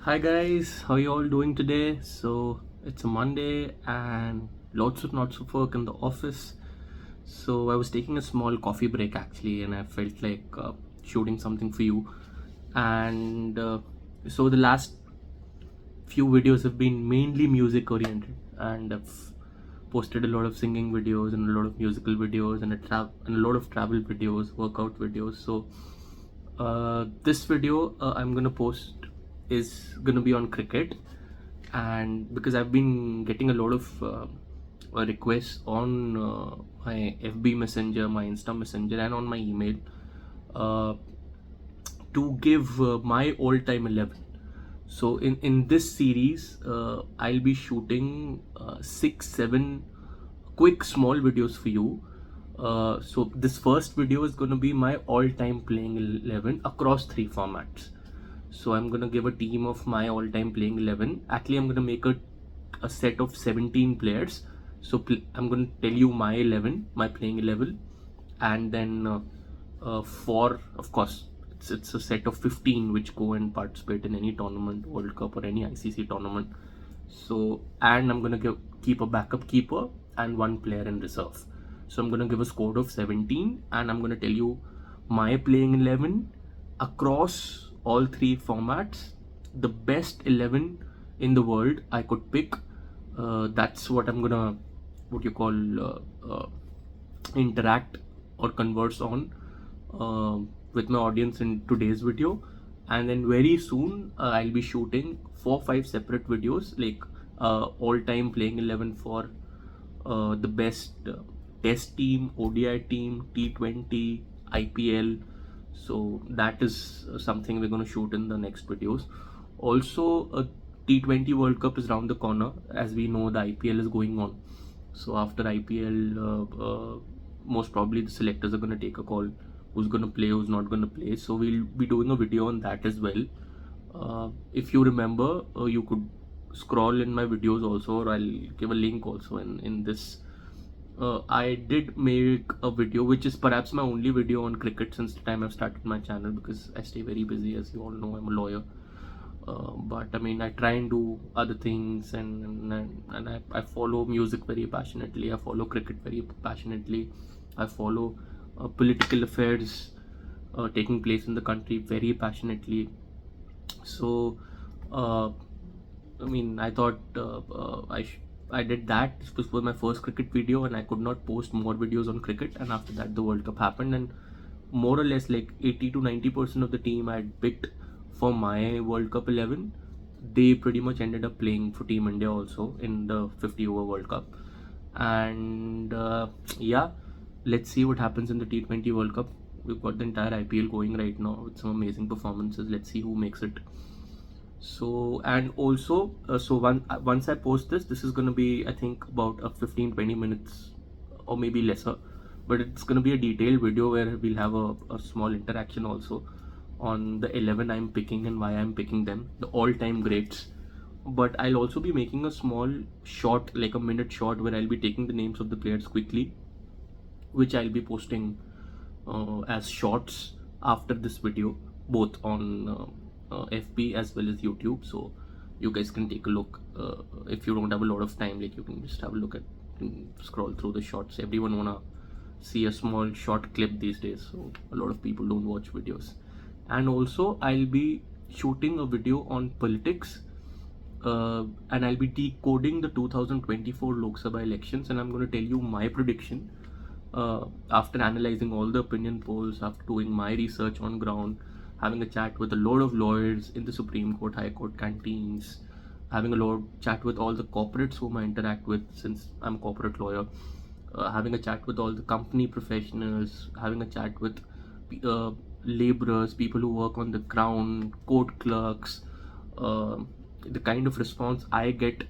Hi guys, how you all doing today? So it's a Monday and lots of not so work in the office. So I was taking a small coffee break actually, and I felt like shooting something for you. And so the last few videos have been mainly music oriented, and I've posted a lot of singing videos and a lot of musical videos and and a lot of travel videos, workout videos. So this video I'm gonna post is gonna be on cricket, and because I've been getting a lot of requests on my FB Messenger, my Insta Messenger, and on my email uh, to give my all-time 11. So in this series, I'll be shooting 6-7 quick small videos for you. So this first video is going to be my all-time playing 11 across three formats. So I'm gonna give a team of my all-time playing 11. Actually, I'm gonna make a set of 17 players. So I'm gonna tell you my 11, my playing 11, and then for, of course, it's a set of 15 which go and participate in any tournament, World Cup or any ICC tournament. So, and I'm gonna keep a backup keeper and one player in reserve. So I'm gonna give a score of 17, and I'm gonna tell you my playing 11 across all three formats, the best 11 in the world I could pick. That's what I'm gonna, what you call, interact or converse on uh, with my audience in today's video. And then very soon I'll be shooting 4-5 separate videos, like all-time playing 11 for the best test team, ODI team, T20, IPL. So that is something we're going to shoot in the next videos. Also, a T20 World Cup is around the corner. As we know, the IPL is going on. So after IPL, most probably the selectors are going to take a call who's going to play, who's not going to play. So we'll be doing a video on that as well. If you remember, you could scroll in my videos also, or I'll give a link also in this. I did make a video which is perhaps my only video on cricket since the time I've started my channel, because I stay very busy. As you all know, I'm a lawyer. But I mean, I try and do other things, and I follow music very passionately. I follow cricket very passionately. I follow political affairs taking place in the country very passionately. So, uh, I mean, I thought I did that. This was my first cricket video, and I could not post more videos on cricket. And after that, the World Cup happened, and more or less like 80 to 90% of the team I had picked for my World Cup 11, they pretty much ended up playing for Team India also in the 50 over World Cup. And yeah, let's see what happens in the T20 World Cup. We've got the entire IPL going right now with some amazing performances. Let's see who makes it. So, and also, once I post this is going to be, I think, about a 15-20 minutes or maybe lesser, but it's going to be a detailed video where we'll have a small interaction also on the 11 I'm picking and why I'm picking them, the all-time greats. But I'll also be making a small short, like a minute short, where I'll be taking the names of the players quickly, which I'll be posting as shorts after this video, both on FB as well as YouTube. So you guys can take a look. If you don't have a lot of time, like, you can just have a look at, scroll through the shorts. Everyone wanna see a small short clip these days, so a lot of people don't watch videos. And also, I'll be shooting a video on politics, and I'll be decoding the 2024 Lok Sabha elections, and I'm going to tell you my prediction after analyzing all the opinion polls, after doing my research on ground, having a chat with a lot of lawyers in the Supreme Court, High Court canteens, having a lot of chat with all the corporates whom I interact with since I'm a corporate lawyer, having a chat with all the company professionals, having a chat with uh, laborers, people who work on the ground, court clerks, uh, the kind of response I get,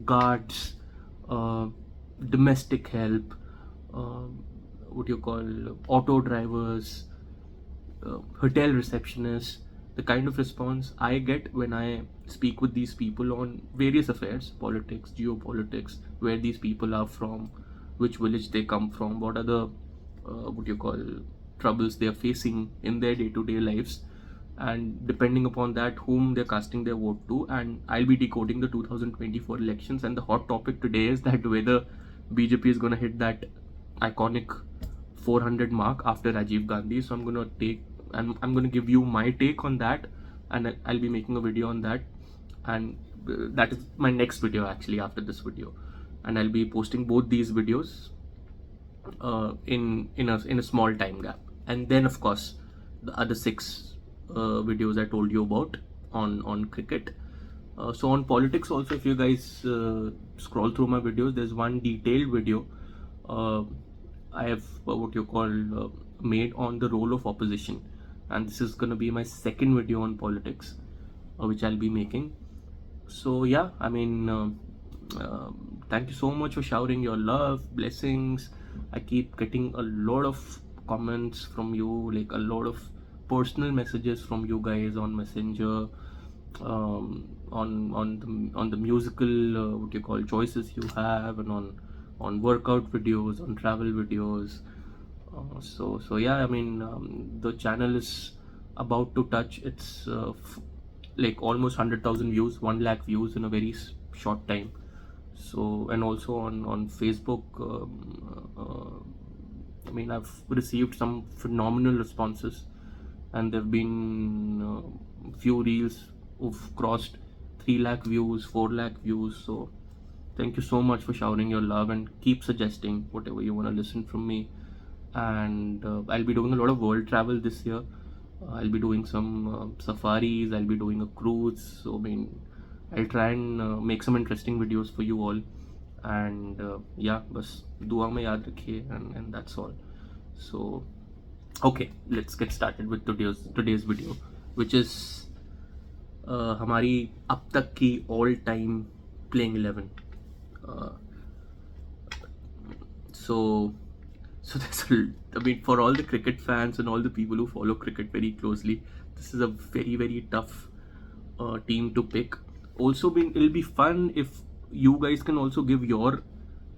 guards, uh, domestic help, what you call, auto drivers, hotel receptionists, the kind of response I get when I speak with these people on various affairs, politics, geopolitics, where these people are from, which village they come from, what are the what you call troubles they are facing in their day-to-day lives. and depending upon that, whom they're casting their vote to. And I'll be decoding the 2024 elections. And the hot topic today is that whether BJP is going to hit that iconic 400 mark after Rajiv Gandhi. So I'm going to give you my take on that, and I'll be making a video on that. And that is my next video actually after this video, and I'll be posting both these videos in a small time gap. And then of course the other 6 videos I told you about on cricket. So on politics also, if you guys scroll through my videos, there's one detailed video I have what you call made on the role of opposition, and this is gonna be my second video on politics, which I'll be making. So yeah, I mean, thank you so much for showering your love, blessings. I keep getting a lot of comments from you, like a lot of personal messages from you guys on Messenger, on the musical what you call choices you have, and on workout videos, on travel videos. So yeah, I mean, the channel is about to touch its like almost 100,000 views, 1 lakh views in a very short time. So, and also on Facebook, I mean, I've received some phenomenal responses, and there've been few reels who've crossed 3 lakh views, 4 lakh views. So thank you so much for showering your love, and keep suggesting whatever you want to listen from me. And I'll be doing a lot of world travel this year. I'll be doing some safaris, I'll be doing a cruise. So I mean, I'll try and make some interesting videos for you all. And yeah, bas dua mein yaad rakhiye, and that's all. So okay, let's get started with today's video, which is हमारी अब तक की all time playing 11. So there's I mean, for all the cricket fans and all the people who follow cricket very closely, this is a very, very tough team to pick. Also, it'll be fun if you guys can also give your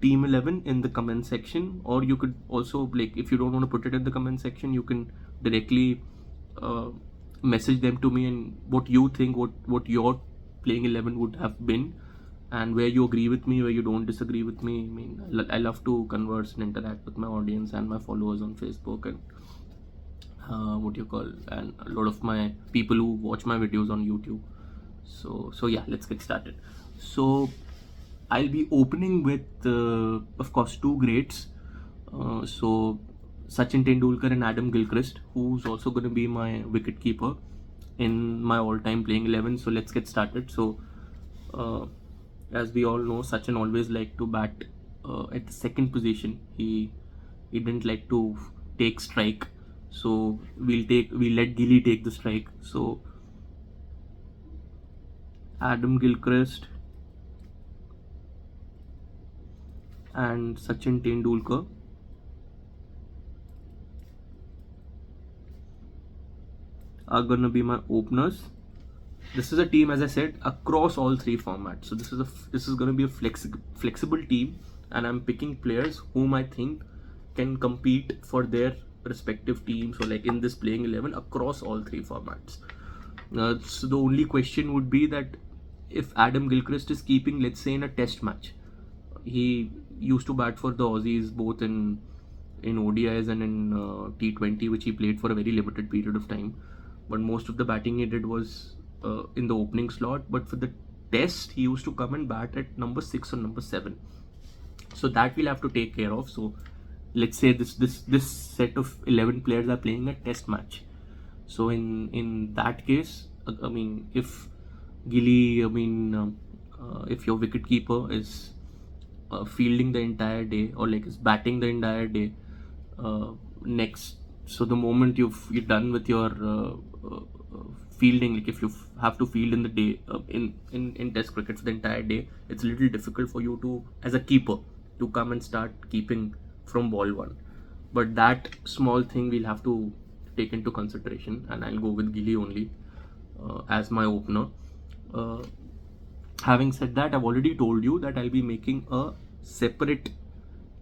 team 11 in the comment section, or you could also, like, if you don't want to put it in the comment section, you can directly message them to me, and what you think, what your playing 11 would have been, and where you agree with me, where you don't disagree with me. I mean, I love to converse and interact with my audience and my followers on Facebook, and and a lot of my people who watch my videos on YouTube. So yeah, let's get started. So I'll be opening with of course 2 greats. So Sachin Tendulkar and Adam Gilchrist, who's also going to be my wicket keeper in my all-time playing 11. So let's get started. So as we all know, Sachin always liked to bat at the second position. He didn't like to take strike, so we'll let Gilly take the strike. So Adam Gilchrist and Sachin Tendulkar are gonna be my openers. This is a team, as I said, across all 3 formats. So this is going to be a flexible team, and I'm picking players whom I think can compete for their respective teams, or like in this playing 11 across all 3 formats. So the only question would be that if Adam Gilchrist is keeping, let's say, in a test match, he used to bat for the Aussies both in ODIs and in T20, which he played for a very limited period of time, but most of the batting he did was in the opening slot. But for the test, he used to come and bat at number 6 or number 7. So that we'll have to take care of. So let's say this set of 11 players are playing a test match. So in that case, I mean, if Gilly, if your wicketkeeper is fielding the entire day, or like is batting the entire day, next, so the moment you're done with your fielding, like if you have to field in the day, in test cricket for the entire day, it's a little difficult for you to, as a keeper, to come and start keeping from ball 1. But that small thing we'll have to take into consideration, and I'll go with Gilly only as my opener. Having said that, I've already told you that I'll be making a separate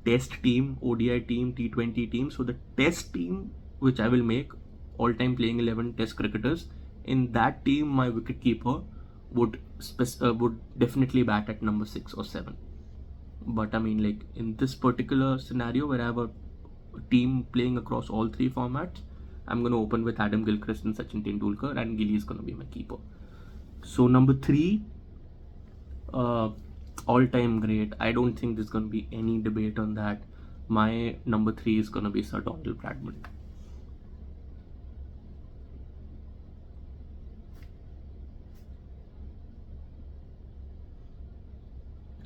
test team, ODI team, T20 team. So the test team which I will make, all-time playing 11 test cricketers, in that team, my wicketkeeper would definitely bat at number 6 or 7. But I mean, like in this particular scenario where I have a team playing across all three formats, I'm gonna open with Adam Gilchrist and Sachin Tendulkar, and Gilly is gonna be my keeper. So number 3, all-time great. I don't think there's gonna be any debate on that. My number 3 is gonna be Sir Donald Bradman.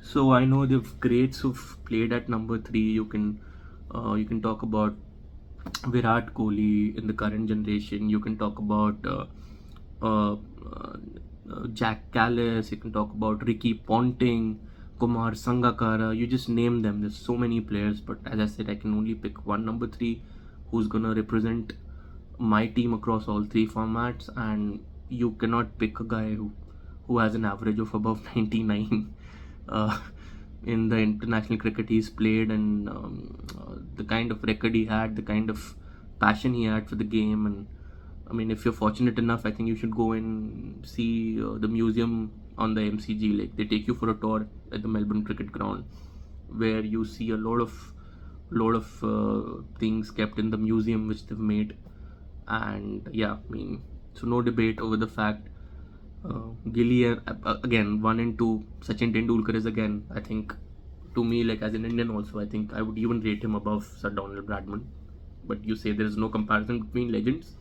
So I know the greats who've played at number 3. You can talk about Virat Kohli in the current generation. You can talk about uh, uh, Jack Callis. You can talk about Ricky Ponting, Kumar Sangakkara. You just name them. There's so many players, but as I said, I can only pick one number 3 who's gonna represent my team across all three formats, and you cannot pick a guy who has an average of above 99 in the international cricket he's played, and the kind of record he had, the kind of passion he had for the game. And I mean, if you're fortunate enough, I think you should go and see the museum on the MCG. Like, they take you for a tour at the Melbourne Cricket Ground, where you see a lot of things kept in the museum which they've made. And yeah, I mean, so no debate over the fact. Gilly, again, 1 and 2. Sachin Tendulkar is, again, I think, to me, like as an Indian also, I think I would even rate him above Sir Donald Bradman. But you say there is no comparison between legends.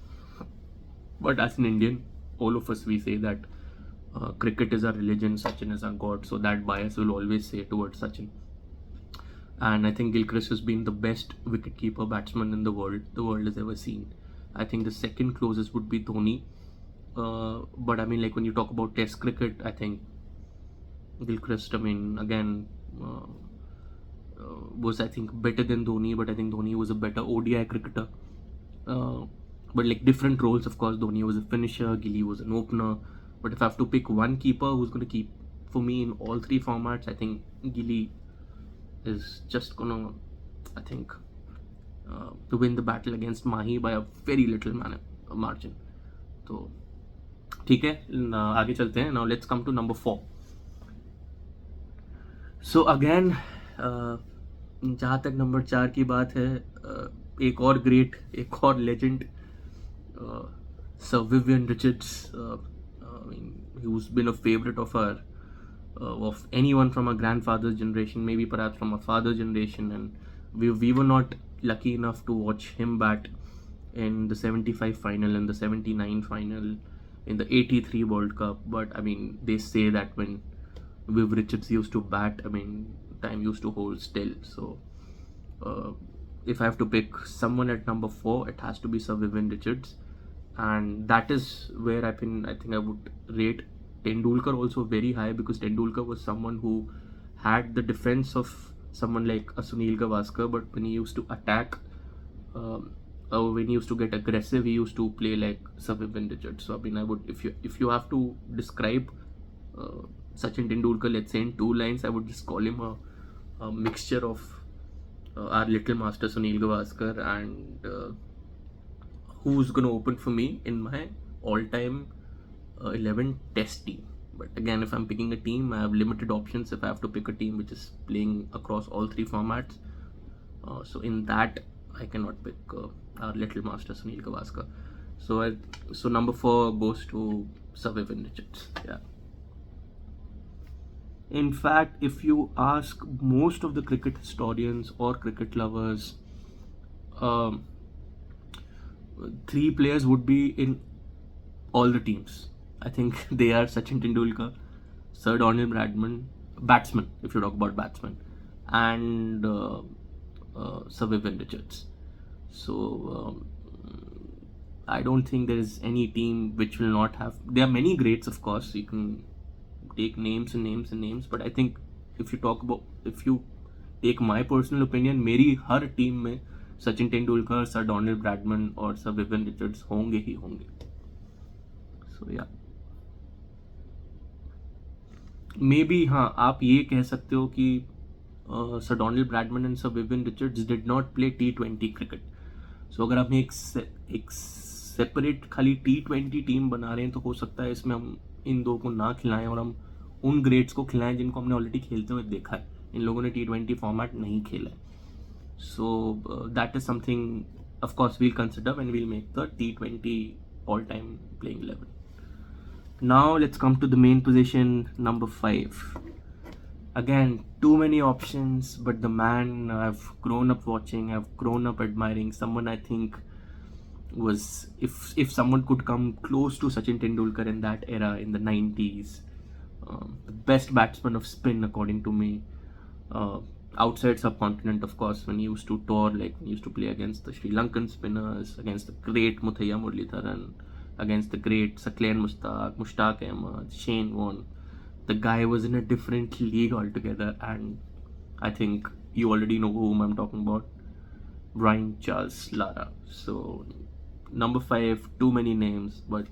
But as an Indian, all of us, we say that cricket is our religion, Sachin is our god. So that bias will always say towards Sachin. And I think Gilchrist has been the best wicketkeeper batsman in the world has ever seen. I think the second closest would be Dhoni. But I mean, like when you talk about Test cricket, I think Gilchrist, I mean, again, was, I think, better than Dhoni. But I think Dhoni was a better ODI cricketer. But like different roles, of course. Dhoni was a finisher, Gilly was an opener. But if I have to pick one keeper who's going to keep for me in all three formats, I think Gilly is just gonna, I think, to win the battle against Mahi by a very little margin. तो ठीक है, आगे चलते हैं. Now let's come to number 4. So again, जहाँ तक number 4 की बात है, एक और ग्रेट, एक और legend, Sir Vivian Richards. I mean, who's been a favorite of anyone from our grandfather's generation, maybe perhaps from our father's generation, and we were not lucky enough to watch him bat in the 75 final, in the 79 final, in the 83 World Cup. But I mean, they say that when Viv Richards used to bat, I mean, time used to hold still. So if I have to pick someone at number 4, it has to be Sir Vivian Richards. And that is where I think I would rate Tendulkar also very high, because Tendulkar was someone who had the defense of someone like a Sunil Gavaskar, but when he used to attack, when he used to get aggressive, he used to play like Sir Vivian Richards. So I mean, I would, if you have to describe Sachin Tendulkar, let's say in 2 lines, I would just call him a mixture of our little master Sunil Gavaskar and who's going to open for me in my all-time 11 test team. But again, if I'm picking a team, I have limited options. If I have to pick a team which is playing across all 3 formats, so in that I cannot pick our little master Sunil Gavaskar. So number 4 goes to Sir Vivian Richards. Yeah. In fact, if you ask most of the cricket historians or cricket lovers, 3 players would be in all the teams. I think they are Sachin Tendulkar, Sir Donald Bradman, batsmen, if you talk about batsmen, and Sir Vivian Richards. So I don't think there is any team which will not have. There are many greats, of course. You can take names and names and names, but I think if you take my personal opinion, मेरी हर team में Sachin Tendulkar, sir Donald Bradman और sir Vivian Richards होंगे ही होंगे. सो या may be, हाँ, आप ये कह सकते हो कि sir Donald Bradman and sir Vivian Richards did not play T20 cricket. So अगर हम एक सेपरेट खाली T20 टीम बना रहे हैं, तो हो सकता है इसमें हम इन दो को ना खिलाएं और हम उन ग्रेड्स को खिलाएं जिनको हमने ऑलरेडी खेलते हुए देखा है। इन लोगों ने T20 फॉर्मेट नहीं खेला है। So that is something, of course, we'll consider when we'll make the T20 all-time playing 11. Now let's come to the main position, number 5. Again, too many options, but the man I've grown up watching, I've grown up admiring, someone I think was, if someone could come close to Sachin Tendulkar in that era in the 90s, the best batsman of spin according to me. Outside subcontinent, of course, when he used to tour, like when he used to play against the Sri Lankan spinners, against the great Muthaiya Muralitharan, against the great Sakleen Mushtaq Ahmed, Shane Warne. The guy was in a different league altogether, and I think you already know whom I'm talking about, Brian Charles Lara. So number 5, too many names, but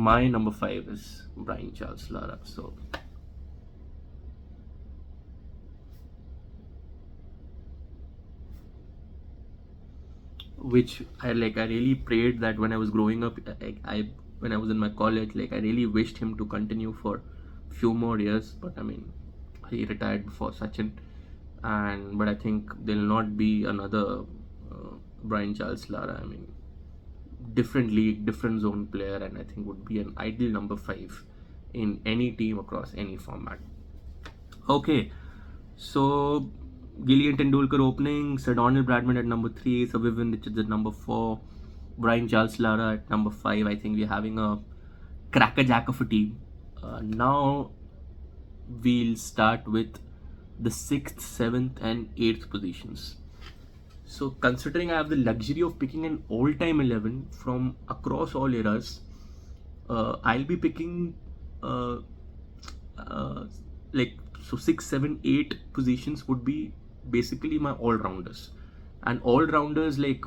my number 5 is Brian Charles Lara. So which I really prayed that when I was growing up, when I was in my college, like I really wished him to continue for few more years, but I mean he retired before Sachin, but I think there'll not be another Brian Charles Lara. I mean, different league, different zone player, and I think would be an ideal number 5 in any team across any format. Okay, so Gillian Tendulkar opening, Sir Donald Bradman at number 3, Sir Vivian Richards at number 4, Brian Charles Lara at number 5. I think we're having a crackerjack of a team. Now we'll start with the 6th, 7th and 8th positions. So considering I have the luxury of picking an all-time 11 from across all eras, I'll be picking like, so 6, 7, 8 positions would be basically my all-rounders. And all-rounders like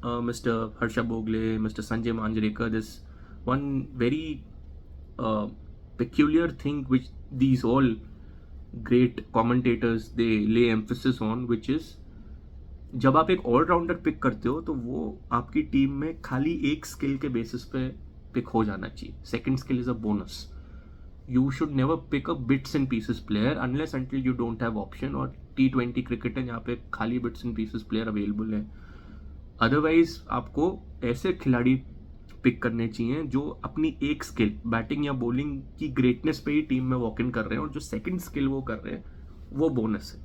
Mr. Harsha Bogle, Mr. Sanjay Manjrekar, there's one very peculiar thing which these all great commentators, they lay emphasis on, which is जब आप एक allrounder pick करते हो तो वो आपकी team में खाली एक स्किल के बेसिस पे पिक हो जाना चाहिए. Second skill is a bonus. You should never pick up bits and pieces player unless until you don't have option, और T20 क्रिकेट है जहाँ पे खाली bits and pieces player available है. अदरवाइज आपको ऐसे खिलाड़ी पिक करने चाहिए जो अपनी एक स्किल, बैटिंग या बॉलिंग की ग्रेटनेस पे ही टीम में वॉक इन कर रहे हैं, और जो सेकंड स्किल वो कर रहे हैं वो बोनस है.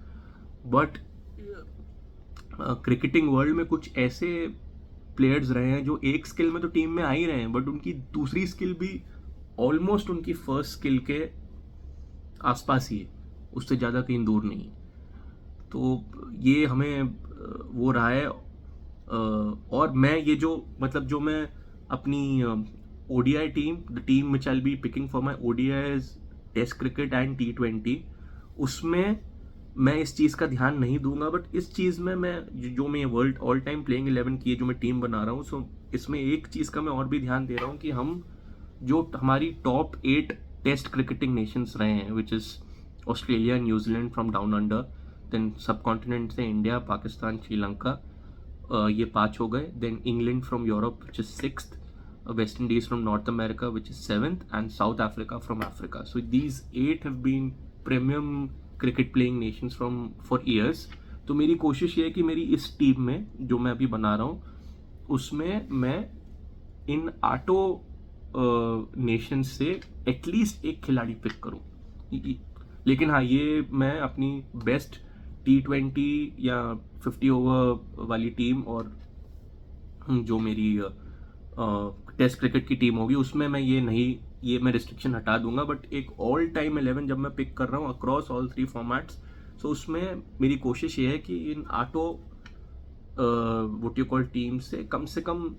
बट क्रिकेटिंग वर्ल्ड में कुछ ऐसे प्लेयर्स रहे हैं जो एक स्किल में तो टीम में आ ही रहे हैं, बट उनकी दूसरी स्किल भी ऑलमोस्ट उनकी फर्स्ट स्किल के आसपास ही है, उससे ज़्यादा कहीं दूर नहीं. तो ये हमें वो रहा है. और मैं ये जो मैं अपनी ODI team, the team which I will be picking for my ODIs, test cricket and T20, उसमें मैं इस चीज़ का ध्यान नहीं दूंगा. बट इस चीज़ में मैं जो मैं वर्ल्ड ऑल टाइम प्लेइंग 11 की जो मैं टीम बना रहा हूँ, सो इसमें एक चीज़ का मैं और भी ध्यान दे रहा हूँ कि हम जो हमारी टॉप 8 टेस्ट क्रिकेटिंग नेशंस रहे हैं, which is Australia, New Zealand from down under, then subcontinent से इंडिया, पाकिस्तान, श्रीलंका, ये 5 हो गए. Then England from Europe which is 6th, West Indies from North America which is 7th, and South Africa from Africa. So these 8 have been premium cricket playing nations for years. तो मेरी कोशिश ये है कि मेरी इस टीम में जो मैं अभी बना रहा हूँ उसमें मैं इन 8 नेशंस से एटलीस्ट एक खिलाड़ी पिक करूं. लेकिन हाँ, ये मैं अपनी बेस्ट T20 या 50 ओवर वाली टीम और जो मेरी टेस्ट क्रिकेट की टीम होगी उसमें मैं ये मैं रिस्ट्रिक्शन हटा दूंगा. बट एक ऑल टाइम 11 जब मैं पिक कर रहा हूँ अक्रॉस ऑल 3 फॉर्मेट्स, सो उसमें मेरी कोशिश ये है कि इन 8 व्हाट यू कॉल टीम से कम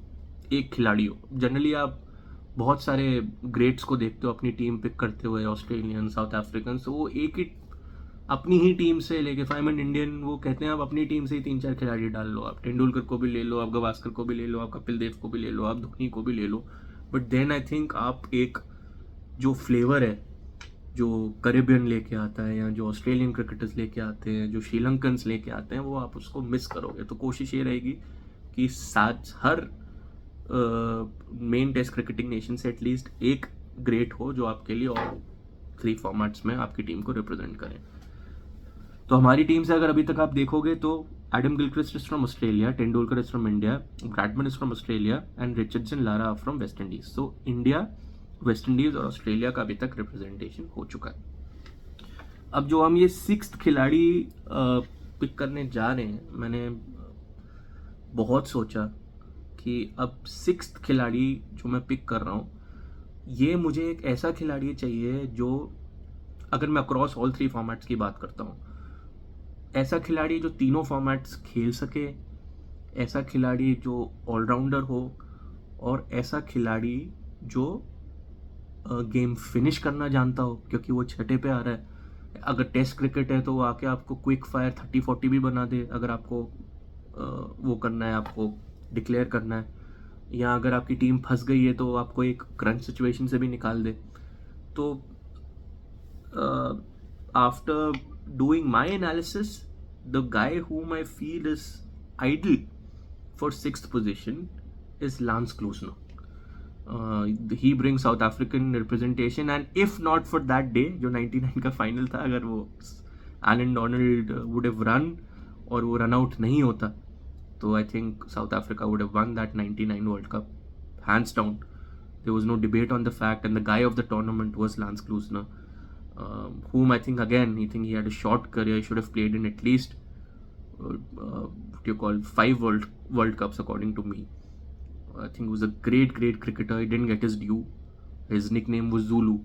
एक खिलाड़ी हो. जनरली आप बहुत सारे ग्रेट्स को देखते हो अपनी टीम पिक करते हुए, ऑस्ट्रेलियन, साउथ अफ्रीकन, सो वो एक ही अपनी ही टीम से लेके, फाइव एंड इंडियन, वो कहते हैं आप अपनी टीम से ही 3-4 खिलाड़ी डाल लो. आप तेंदुलकर को भी ले लो, आप गवास्कर को भी ले लो, आप कपिल देव को भी ले लो, आप धोनी को भी ले लो. बट देन आई थिंक आप एक जो फ्लेवर है जो कैरेबियन लेके आता है या जो ऑस्ट्रेलियन क्रिकेटर्स लेके आते हैं, जो श्रीलंकन्स लेके आते हैं, वो आप उसको मिस करोगे. तो कोशिश ये रहेगी कि हर मेन टेस्ट क्रिकेटिंग नेशन से एटलीस्ट एक ग्रेट हो जो आपके लिए और 3 फॉर्मेट्स में आपकी टीम को रिप्रेजेंट करें। तो हमारी टीम से अगर अभी तक आप देखोगे तो Adam Gilchrist is from Australia, Tendulkar is from India, Bradman is from Australia and Richardson Lara from West Indies. So India, West Indies और ऑस्ट्रेलिया का अभी तक रिप्रेजेंटेशन हो चुका है। अब जो हम ये 6th खिलाड़ी पिक करने जा रहे हैं, मैंने बहुत सोचा कि अब 6th खिलाड़ी जो मैं पिक कर रहा हूँ, ये मुझे एक ऐसा खिलाड़ी चाहिए जो, अगर मैं अक्रॉस ऑल 3 फॉर्मेट्स की बात करता हूँ, ऐसा खिलाड़ी जो तीनों फॉर्मेट्स खेल सके, ऐसा खिलाड़ी जो ऑलराउंडर हो, और ऐसा खिलाड़ी जो गेम फिनिश करना जानता हो, क्योंकि वो 6ठे पे आ रहा है। अगर टेस्ट क्रिकेट है तो वो आके आपको क्विक फायर 30-40 भी बना दे, अगर आपको वो करना है, आपको डिक्लेयर करना है, या अगर आपकी टीम फंस गई है तो आपको एक क्रंच सिचुएशन से भी निकाल दे। तो after doing my analysis, the guy whom I feel is ideal for 6th position is Lance Klusener. He brings South African representation, and if not for that day जो 99 का फाइनल था, अगर वो Allan Donald would have run और वो run out नहीं होता, तो I think south Africa would have won that 99 World Cup hands down. There was no debate on the fact, and the guy of the tournament was Lance Klusener, whom I think he had a short career. He should have played in at least what you call 5 World Cups according to me. I think he was a great cricketer. He didn't get his due. His nickname was Zulu.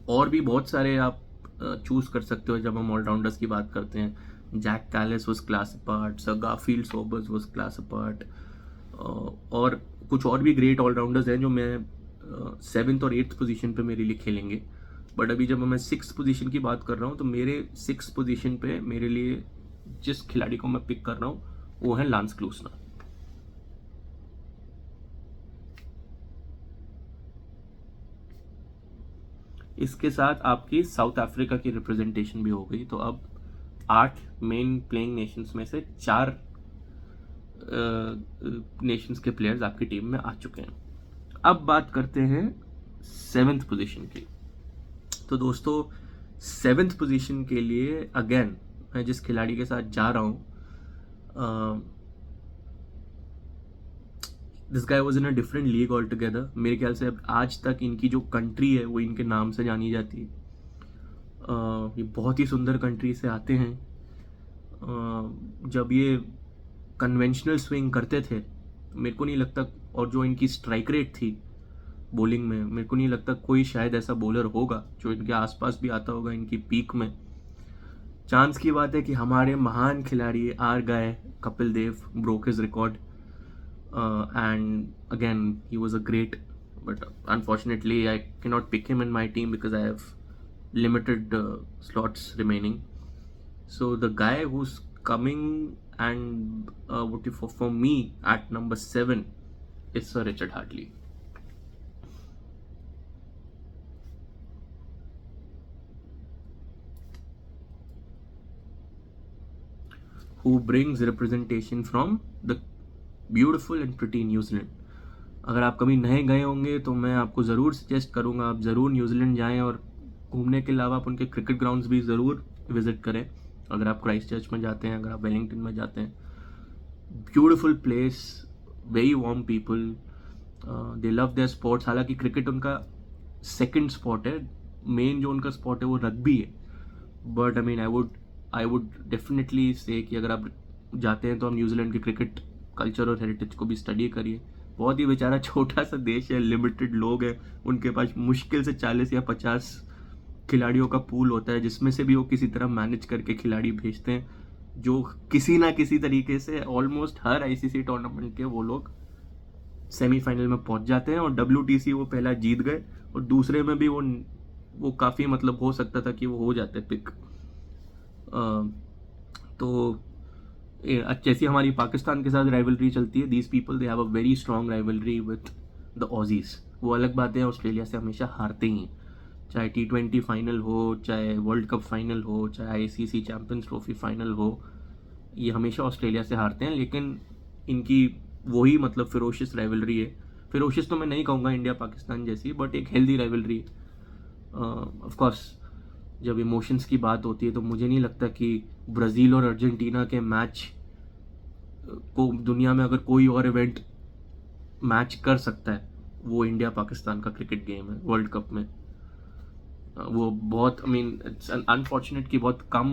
और भी बहुत सारे आप choose कर सकते हो जब हम ऑलराउंडर्स की बात करते हैं। Jack Kallis was class apart, sir Garfield Sobers was class apart, और कुछ और भी ग्रेट ऑलराउंडर्स हैं जो मैं 7th और 8th पोजीशन पे मेरे लिए खेलेंगे। बट अभी जब मैं 6th पोजीशन की बात कर रहा हूँ, तो मेरे 6th पोजीशन पे मेरे लिए जिस खिलाड़ी को मैं पिक कर रहा हूँ वो है लांस क्लूसनर। इसके साथ आपकी साउथ अफ्रीका की रिप्रेजेंटेशन भी हो गई। तो अब 8 मेन प्लेइंग नेशंस में से 4 नेशंस के प्लेयर्स आपकी टीम में आ चुके हैं। अब बात करते हैं 7th पोजीशन की। तो दोस्तों 7th पोजीशन के लिए अगेन मैं जिस खिलाड़ी के साथ जा रहा हूँ, this guy was in a different league all together. मेरे ख्याल से अब आज तक इनकी जो कंट्री है वो इनके नाम से जानी जाती है। ये बहुत ही सुंदर कंट्री से आते हैं। जब ये कन्वेंशनल स्विंग करते थे, मेरे को नहीं लगता, और जो इनकी स्ट्राइक रेट थी बॉलिंग में, मेरे को नहीं लगता कोई शायद ऐसा बॉलर होगा जो इनके आसपास भी आता होगा इनकी पीक में। चांस की बात है कि हमारे महान खिलाड़ी our guy Kapil Dev broke his record, and again he was a great, but unfortunately I cannot pick him in my team because I have limited slots remaining. So the guy who's coming and for me at number 7 is Sir Richard Hartley. Who brings representation from the beautiful and pretty New Zealand. अगर आप कभी नए गए होंगे तो मैं आपको ज़रूर सजेस्ट करूँगा आप ज़रूर न्यूजीलैंड जाएं, और घूमने के अलावा आप उनके क्रिकेट ग्राउंड्स भी ज़रूर विजिट करें। अगर आप क्राइस्ट चर्च में जाते हैं, अगर आप वेलिंगटन में जाते हैं, beautiful place, very warm people, they love their sports. हालांकि क्रिकेट उनका सेकंड स्पॉट है, मेन जो उनका स्पॉट है वो रग्बी है। But I mean I would definitely say कि अगर आप जाते हैं तो आप न्यूजीलैंड के क्रिकेट कल्चर और हेरिटेज को भी स्टडी करिए। बहुत ही बेचारा छोटा सा देश है, लिमिटेड लोग हैं, उनके पास मुश्किल से 40 या 50 खिलाड़ियों का पूल होता है, जिसमें से भी वो किसी तरह मैनेज करके खिलाड़ी भेजते हैं, जो किसी ना किसी तरीके से ऑलमोस्ट हर आईसीसी टूर्नामेंट के वो लोग सेमीफाइनल में पहुंच जाते हैं। और WTC वो पहला जीत गए, और दूसरे में भी वो काफ़ी मतलब हो सकता था कि वो हो जाते पिक। तो जैसी हमारी पाकिस्तान के साथ राइवलरी चलती है, these people they have a very strong rivalry with the Aussies. वो अलग बात है, ऑस्ट्रेलिया से हमेशा हारते ही हैं, चाहे T20 फाइनल हो, चाहे वर्ल्ड कप फाइनल हो, चाहे ICC चैम्पियंस ट्रॉफी फाइनल हो, ये हमेशा ऑस्ट्रेलिया से हारते हैं। लेकिन इनकी वही मतलब फिरोशियस राइवलरी है। फिरोशियस तो मैं नहीं कहूँगा इंडिया पाकिस्तान जैसी, बट एक हेल्दी राइवलरी है। ऑफ कोर्स जब इमोशंस की बात होती है तो मुझे नहीं लगता कि ब्राज़ील और अर्जेंटीना के मैच को दुनिया में अगर कोई और इवेंट मैच कर सकता है, वो इंडिया पाकिस्तान का क्रिकेट गेम है वर्ल्ड कप में। वो बहुत, आई मीन इट्स अनफॉर्चुनेट कि बहुत कम